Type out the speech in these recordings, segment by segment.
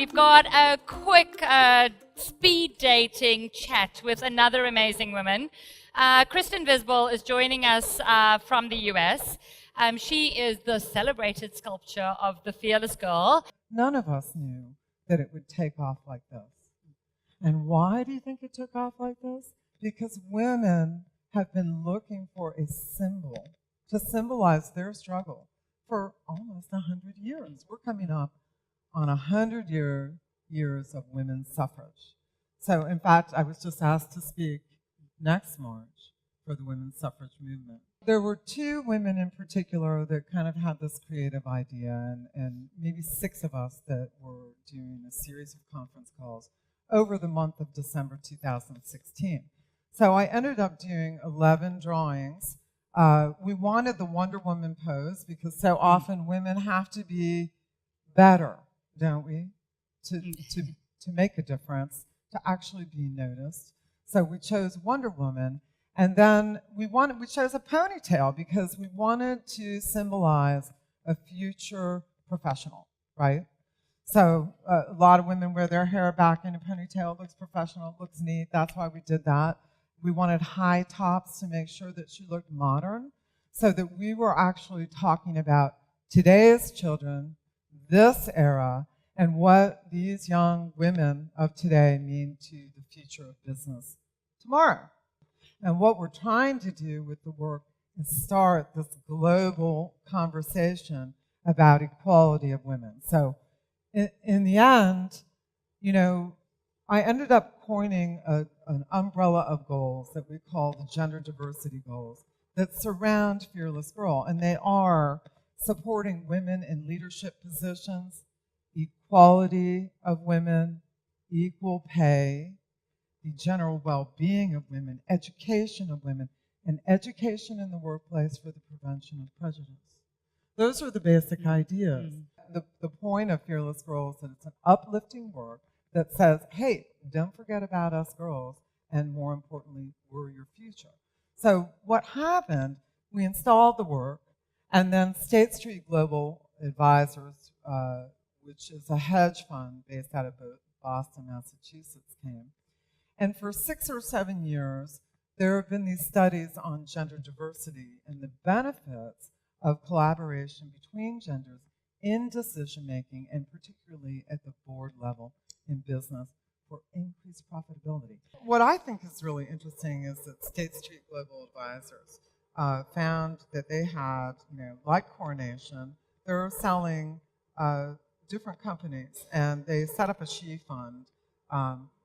we've got a quick speed dating chat with another amazing woman. Kristen Visbal is joining us from the US. She is the celebrated sculptor of the Fearless Girl. None of us knew that it would take off like this. And why do you think it took off like this? Because women have been looking for a symbol to symbolize their struggle for almost 100 years. We're coming up on 100 years of women's suffrage. So, in fact, I was just asked to speak next March for the women's suffrage movement. There were two women in particular that kind of had this creative idea, and maybe 6 of us that were doing a series of conference calls over the month of December 2016. So I ended up doing 11 drawings. We wanted the Wonder Woman pose because so often women have to be better, don't we, to make a difference, to actually be noticed. So we chose Wonder Woman, and then we chose a ponytail because we wanted to symbolize a future professional, right? So a lot of women wear their hair back in a ponytail. It looks professional, it looks neat. That's why we did that. We wanted high tops to make sure that she looked modern, so that we were actually talking about today's children, this era, and what these young women of today mean to the future of business tomorrow. And what we're trying to do with the work is start this global conversation about equality of women. So in the end, you know, I ended up coining an umbrella of goals that we call the gender diversity goals that surround Fearless Girl, and they are supporting women in leadership positions, equality of women, equal pay, the general well-being of women, education of women, and education in the workplace for the prevention of prejudice. Those are the basic ideas. The point of Fearless Girl is that it's an uplifting work that says, hey, don't forget about us girls, and more importantly, we're your future. So what happened, we installed the work, and then State Street Global Advisors, which is a hedge fund based out of Boston, Massachusetts, came. And for 6 or 7 years, there have been these studies on gender diversity and the benefits of collaboration between genders in decision-making, and particularly at the board level in business for increased profitability. What I think is really interesting is that State Street Global Advisors found that they had, like Coronation, they're selling different companies, and they set up a she fund,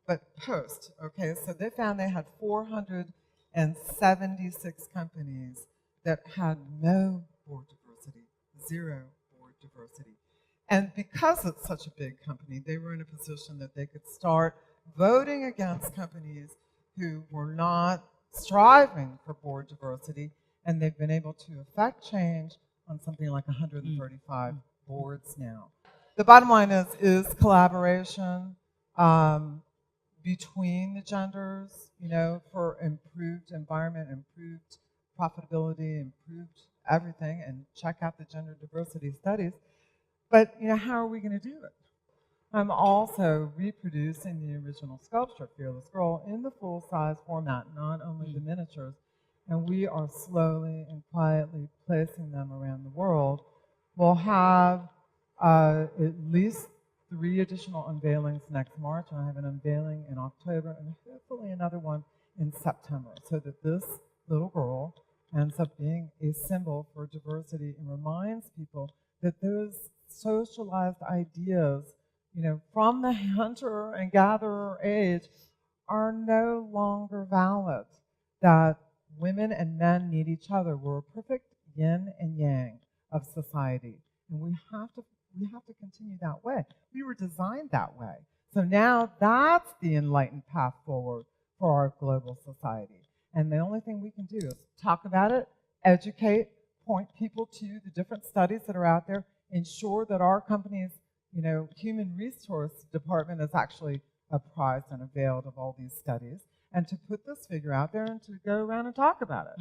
but post, okay? So they found they had 476 companies that had no board diversity, 0 board diversity. And because it's such a big company, they were in a position that they could start voting against companies who were not striving for board diversity, and they've been able to affect change on something like 135 boards now. The bottom line is collaboration between the genders, for improved environment, improved profitability, improved everything, and check out the gender diversity studies. But, how are we going to do it? I'm also reproducing the original sculpture, Fearless Girl, in the full-size format, not only the miniatures, and we are slowly and quietly placing them around the world. We'll have at least 3 additional unveilings next March, and I have an unveiling in October, and hopefully another one in September, so that this little girl ends up being a symbol for diversity and reminds people that those socialized ideas, from the hunter and gatherer age are no longer valid, that women and men need each other. We're a perfect yin and yang of society, and we have to continue that way. We were designed that way. So now that's the enlightened path forward for our global society. And the only thing we can do is talk about it, educate, point people to the different studies that are out there, ensure that our company's human resource department is actually apprised and availed of all these studies, and to put this figure out there and to go around and talk about it.